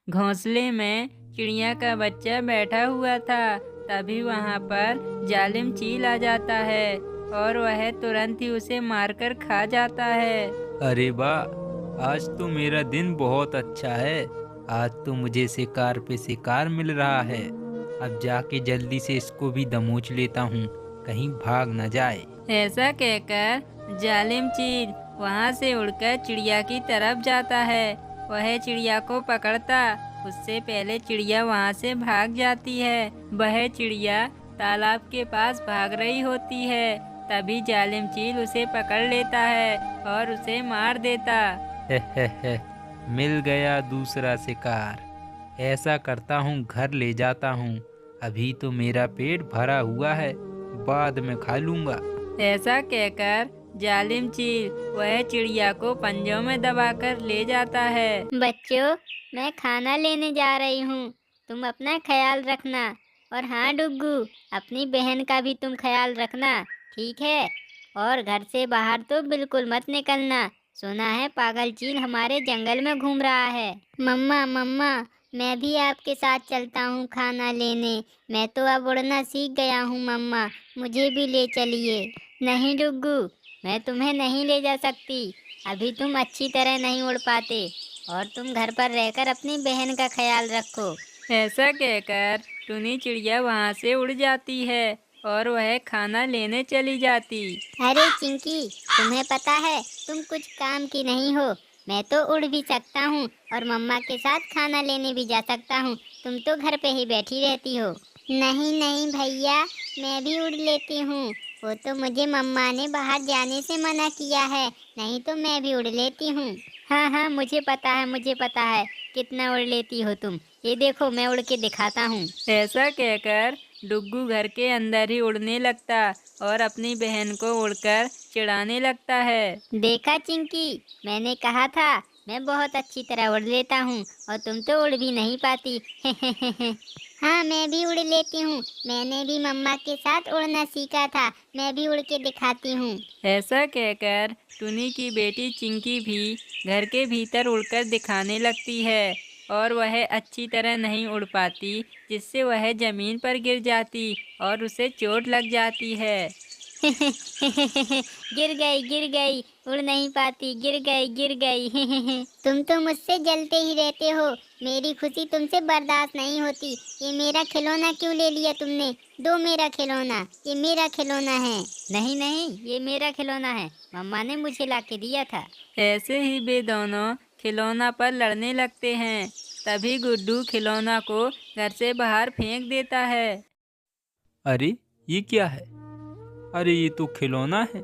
घोंसले में चिड़िया का बच्चा बैठा हुआ था। तभी वहाँ पर जालिम चील आ जाता है और वह तुरंत ही उसे मारकर खा जाता है। अरे वाह! आज तो मेरा दिन बहुत अच्छा है। आज तो मुझे शिकार पे शिकार मिल रहा है। अब जाके जल्दी से इसको भी दबोच लेता हूँ, कहीं भाग न जाए। ऐसा कहकर जालिम चील वहाँ से उड़कर चिड़िया की तरफ जाता है। वह चिड़िया को पकड़ता उससे पहले चिड़िया वहाँ से भाग जाती है। वह चिड़िया तालाब के पास भाग रही होती है। तभी जालिम चील उसे पकड़ लेता है और उसे मार देता। हे, मिल गया दूसरा शिकार। ऐसा करता हूँ, घर ले जाता हूँ। अभी तो मेरा पेट भरा हुआ है, बाद में खा लूँगा। ऐसा कहकर जालिम चील वह चिड़िया को पंजों में दबाकर ले जाता है। बच्चों, मैं खाना लेने जा रही हूँ। तुम अपना ख्याल रखना। और हाँ डुग्गू, अपनी बहन का भी तुम ख्याल रखना, ठीक है? और घर से बाहर तो बिल्कुल मत निकलना। सुना है पागल चील हमारे जंगल में घूम रहा है। मम्मा मम्मा, मैं भी आपके साथ चलता हूँ खाना लेने। मैं तो अब उड़ना सीख गया हूँ मम्मा, मुझे भी ले चलिए। नहीं डुग्गू, मैं तुम्हें नहीं ले जा सकती। अभी तुम अच्छी तरह नहीं उड़ पाते। और तुम घर पर रहकर अपनी बहन का ख्याल रखो। ऐसा कहकर टुनी चिड़िया वहाँ से उड़ जाती है और वह खाना लेने चली जाती। अरे चिंकी, तुम्हें पता है तुम कुछ काम की नहीं हो। मैं तो उड़ भी सकता हूँ और मम्मा के साथ खाना लेने भी जा सकता हूँ। तुम तो घर पे ही बैठी रहती हो। नहीं नहीं भैया, मैं भी उड़ लेती हूँ। वो तो मुझे मम्मा ने बाहर जाने से मना किया है, नहीं तो मैं भी उड़ लेती हूँ। हाँ हाँ, मुझे पता है, मुझे पता है कितना उड़ लेती हो तुम। ये देखो, मैं उड़ के दिखाता हूँ। ऐसा कहकर डुग्गू घर के अंदर ही उड़ने लगता और अपनी बहन को उड़कर चिढ़ाने लगता है। देखा चिंकी, मैंने कहा था मैं बहुत अच्छी तरह उड़ लेता हूँ और तुम तो उड़ भी नहीं पाती। हाँ, मैं भी उड़ लेती हूँ। मैंने भी मम्मा के साथ उड़ना सीखा था। मैं भी उड़ के दिखाती हूँ। ऐसा कहकर टुनी की बेटी चिंकी भी घर के भीतर उड़कर दिखाने लगती है और वह अच्छी तरह नहीं उड़ पाती, जिससे वह जमीन पर गिर जाती और उसे चोट लग जाती है। गिर गई, गिर गई, उड़ नहीं पाती, गिर गई, गिर गई। तुम तो मुझसे जलते ही रहते हो। मेरी खुशी तुमसे बर्दाश्त नहीं होती। ये मेरा खिलौना क्यों ले लिया तुमने? दो मेरा खिलौना, ये मेरा खिलौना है। नहीं नहीं, ये मेरा खिलौना है, मम्मा ने मुझे ला के दिया था। ऐसे ही वे दोनों खिलौना पर लड़ने लगते हैं। तभी गुड्डू खिलौना को घर से बाहर फेंक देता है। अरे, ये क्या है? अरे, ये तो खिलौना है।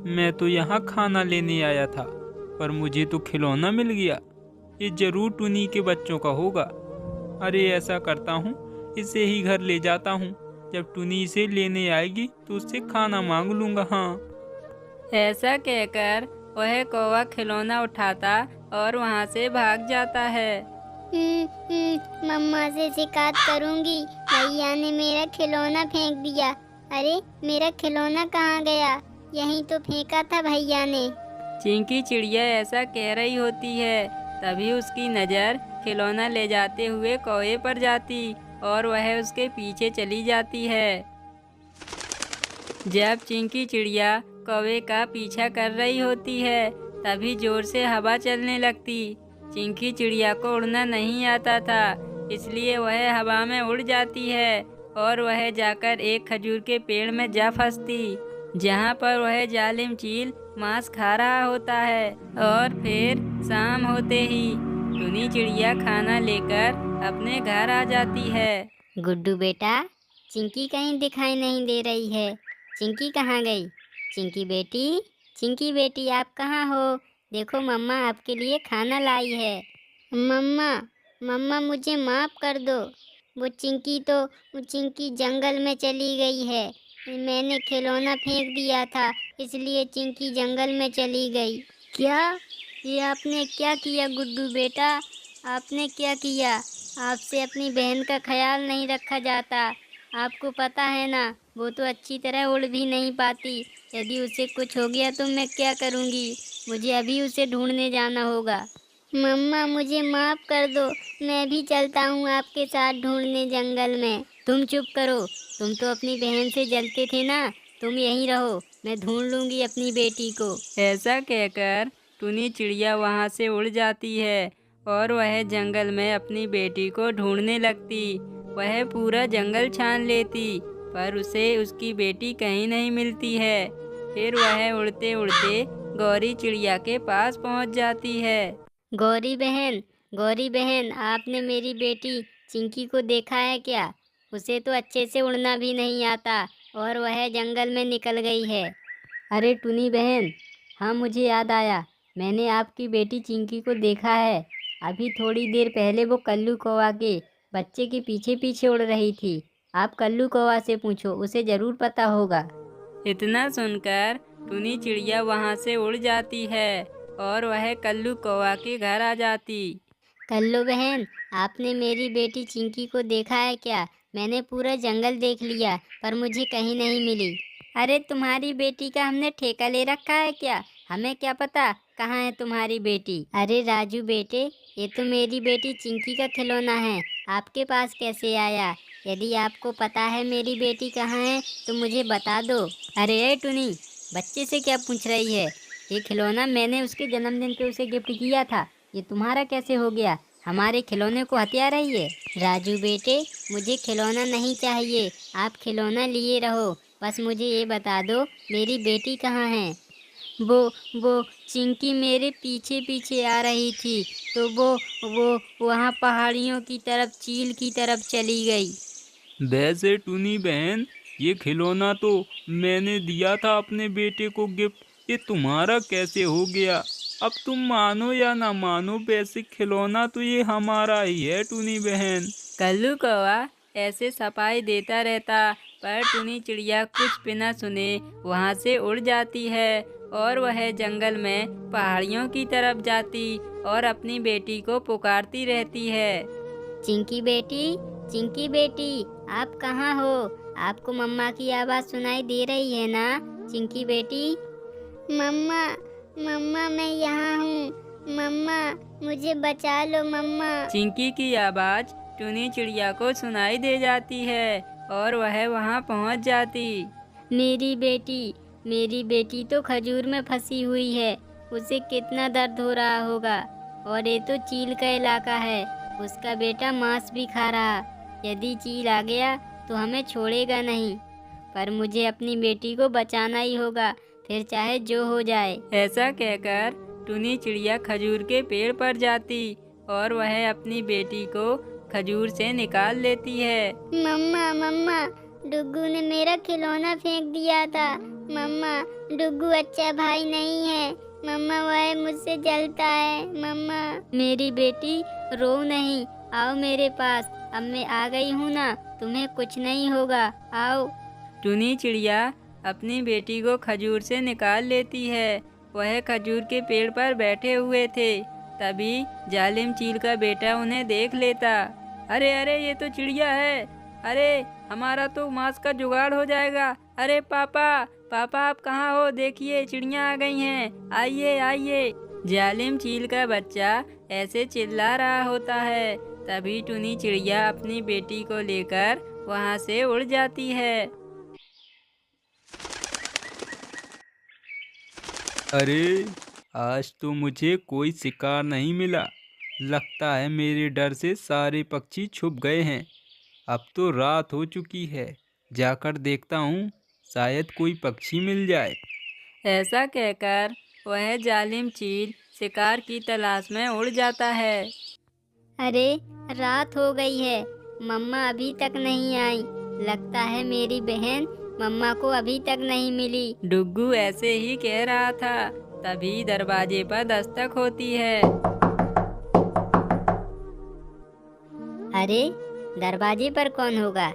मैं तो यहाँ खाना लेने आया था, पर मुझे तो खिलौना मिल गया। ये जरूर टुनी के बच्चों का होगा। अरे, ऐसा करता हूँ, इसे ही घर ले जाता हूँ। जब टुनी इसे लेने आएगी तो उससे खाना मांग लूँगा। हाँ। ऐसा कहकर वह कौवा खिलौना उठाता और वहाँ से भाग जाता है। मम्मा से शिकायत करूंगी। भैया ने मेरा खिलौना फेंक दिया। अरे, मेरा खिलौना कहाँ गया? यहीं तो फेंका था भैया ने। चिंकी चिड़िया ऐसा कह रही होती है। तभी उसकी नज़र खिलौना ले जाते हुए कौवे पर जाती और वह उसके पीछे चली जाती है। जब चिंकी चिड़िया कौवे का पीछा कर रही होती है, तभी जोर से हवा चलने लगती। चिंकी चिड़िया को उड़ना नहीं आता था, इसलिए वह हवा में उड़ जाती है और वह जाकर एक खजूर के पेड़ में जा फंसती, जहाँ पर वह जालिम चील मांस खा रहा होता है। और फिर शाम होते ही टुनी चिड़िया खाना लेकर अपने घर आ जाती है। गुड्डू बेटा, चिंकी कहीं दिखाई नहीं दे रही है। चिंकी कहाँ गई? चिंकी बेटी, चिंकी बेटी, आप कहाँ हो? देखो, मम्मा आपके लिए खाना लाई है। मम्मा, मम्मा मुझे माफ कर दो। वो चिंकी जंगल में चली गई है। मैंने खिलौना फेंक दिया था, इसलिए चिंकी जंगल में चली गई। क्या? ये आपने क्या किया गुड्डू बेटा? आपने क्या किया? आपसे अपनी बहन का ख्याल नहीं रखा जाता। आपको पता है ना, वो तो अच्छी तरह उड़ भी नहीं पाती। यदि उसे कुछ हो गया तो मैं क्या करूँगी? मुझे अभी उसे ढूंढने जाना होगा। मम्मा मुझे माफ कर दो, मैं भी चलता हूँ आपके साथ ढूंढने जंगल में। तुम चुप करो, तुम तो अपनी बहन से जलते थे ना, तुम यहीं रहो, मैं ढूंढ लूंगी अपनी बेटी को। ऐसा कहकर टुनी चिड़िया वहाँ से उड़ जाती है और वह जंगल में अपनी बेटी को ढूंढने लगती। वह पूरा जंगल छान लेती पर उसे उसकी बेटी कहीं नहीं मिलती है। फिर वह उड़ते उड़ते गौरी चिड़िया के पास पहुँच जाती है। गौरी बहन, गौरी बहन, आपने मेरी बेटी चिंकी को देखा है क्या? उसे तो अच्छे से उड़ना भी नहीं आता और वह जंगल में निकल गई है। अरे टुनी बहन, हाँ मुझे याद आया, मैंने आपकी बेटी चिंकी को देखा है। अभी थोड़ी देर पहले वो कल्लू कौवा के बच्चे के पीछे पीछे उड़ रही थी। आप कल्लू कौवा से पूछो, उसे ज़रूर पता होगा। इतना सुनकर टुनी चिड़िया वहाँ से उड़ जाती है और वह कल्लू कौवा के घर आ जाती। कल्लू बहन, आपने मेरी बेटी चिंकी को देखा है क्या? मैंने पूरा जंगल देख लिया पर मुझे कहीं नहीं मिली। अरे तुम्हारी बेटी का हमने ठेका ले रखा है क्या? हमें क्या पता कहाँ है तुम्हारी बेटी। अरे राजू बेटे, ये तो मेरी बेटी चिंकी का खिलौना है, आपके पास कैसे आया? यदि आपको पता है मेरी बेटी कहाँ है तो मुझे बता दो। अरे ए टुनी, बच्चे से क्या पूछ रही है? ये खिलौना मैंने उसके जन्मदिन पे उसे गिफ्ट किया था, ये तुम्हारा कैसे हो गया? हमारे खिलौने को हथिया रही है। राजू बेटे, मुझे खिलौना नहीं चाहिए, आप खिलौना लिए रहो, बस मुझे ये बता दो मेरी बेटी कहाँ है। वो चिंकी मेरे पीछे पीछे आ रही थी तो वो वहाँ पहाड़ियों की तरफ चील की तरफ चली गई। वैसे टुनी बहन, ये खिलौना तो मैंने दिया था अपने बेटे को गिफ्ट, ये तुम्हारा कैसे हो गया? अब तुम मानो या ना मानो, वैसे खिलौना तो ये हमारा ही है टुनी बहन। कल्लू कौवा ऐसे सफाई देता रहता पर टुनी चिड़िया कुछ बिना सुने वहाँ से उड़ जाती है और वह जंगल में पहाड़ियों की तरफ जाती और अपनी बेटी को पुकारती रहती है। चिंकी बेटी, चिंकी बेटी, आप कहाँ हो? आपको मम्मा की आवाज़ सुनाई दे रही है ना चिंकी बेटी? मम्मा, मम्मा मैं यहाँ हूँ, मम्मा मुझे बचा लो मम्मा। चिंकी की आवाज़ टुनी चिड़िया को सुनाई दे जाती है और वह वहाँ पहुँच जाती। मेरी बेटी तो खजूर में फंसी हुई है, उसे कितना दर्द हो रहा होगा। और ये तो चील का इलाका है, उसका बेटा मांस भी खा रहा। यदि चील आ गया तो हमें छोड़ेगा नहीं, पर मुझे अपनी बेटी को बचाना ही होगा, फिर चाहे जो हो जाए। ऐसा कहकर टुनी चिड़िया खजूर के पेड़ पर जाती और वह अपनी बेटी को खजूर से निकाल लेती है। मम्मा, मम्मा, डुग्गू ने मेरा खिलौना फेंक दिया था। मम्मा, डुग्गू अच्छा भाई नहीं है। मम्मा, वह मुझसे जलता है। मम्मा, मेरी बेटी रो नहीं, आओ मेरे पास, अब मैं आ गई हूँ ना, तुम्हें कुछ नहीं होगा, आओ। टुनी चिड़िया अपनी बेटी को खजूर से निकाल लेती है। वह खजूर के पेड़ पर बैठे हुए थे, तभी जालिम चील का बेटा उन्हें देख लेता। अरे अरे, ये तो चिड़िया है, अरे हमारा तो मांस का जुगाड़ हो जाएगा। अरे पापा, पापा आप कहाँ हो? देखिए चिड़िया आ गई हैं, आइए आइए। जालिम चील का बच्चा ऐसे चिल्ला रहा होता है, तभी टुनी चिड़िया अपनी बेटी को लेकर वहाँ से उड़ जाती है। अरे, आज तो मुझे कोई शिकार नहीं मिला। लगता है मेरे डर से सारे पक्षी छुप गए हैं। अब तो रात हो चुकी है, जाकर देखता हूँ, शायद कोई पक्षी मिल जाए। ऐसा कहकर वह जालिम चील शिकार की तलाश में उड़ जाता है। अरे रात हो गई है, मम्मा अभी तक नहीं आई। लगता है मेरी बहन मम्मा को अभी तक नहीं मिली। डुग्गू ऐसे ही कह रहा था, तभी दरवाजे पर दस्तक होती है। अरे दरवाजे पर कौन होगा?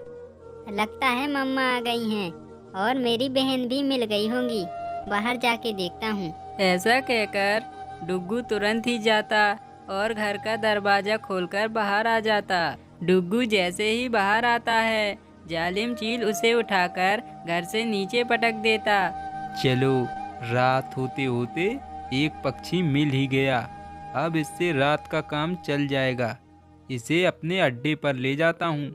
लगता है मम्मा आ गई हैं और मेरी बहन भी मिल गई होंगी। बाहर जाके देखता हूँ। ऐसा कहकर डुग्गू तुरंत ही जाता और घर का दरवाजा खोलकर बाहर आ जाता। डुग्गू जैसे ही बाहर आता है, जालिम चील उसे उठाकर घर से नीचे पटक देता। चलो, रात होते होते एक पक्षी मिल ही गया। अब इससे रात का काम चल जाएगा। इसे अपने अड्डे पर ले जाता हूँ,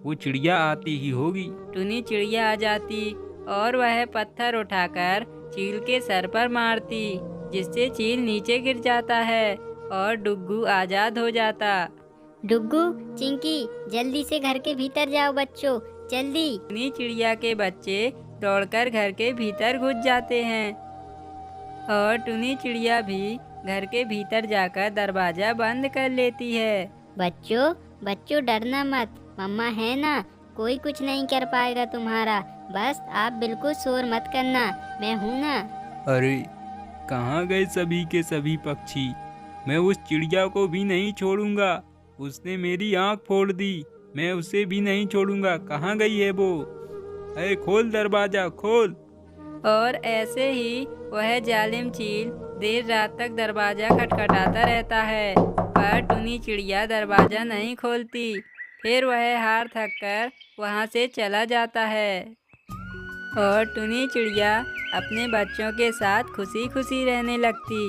वो चिड़िया आती ही होगी। टुनी चिड़िया आ जाती और वह पत्थर उठाकर चील के सर पर मारती, जिससे चील नीचे गिर जाता है और डुग्गू आजाद हो जाता। डुग्गू, चिंकी, जल्दी से घर के भीतर जाओ बच्चों, जल्दी। टुनी चिड़िया के बच्चे दौड़कर घर के भीतर घुस जाते हैं और टुनी चिड़िया भी घर के भीतर जाकर दरवाजा बंद कर लेती है। बच्चों बच्चों डरना मत, मम्मा है ना, कोई कुछ नहीं कर पाएगा तुम्हारा, बस आप बिल्कुल शोर मत करना, मैं हूँ ना। अरे कहाँ गए सभी के सभी पक्षी? मैं उस चिड़िया को भी नहीं छोड़ूंगा, उसने मेरी आँख फोड़ दी, मैं उसे भी नहीं छोड़ूंगा। कहाँ गई है वो? अरे खोल दरवाजा, खोल। और ऐसे ही वह जालिम चील देर रात तक दरवाजा खटखटाता रहता है, पर टुनी चिड़िया दरवाजा नहीं खोलती। फिर वह हार थक कर वहाँ से चला जाता है और टुनी चिड़िया अपने बच्चों के साथ खुशी खुशी रहने लगती।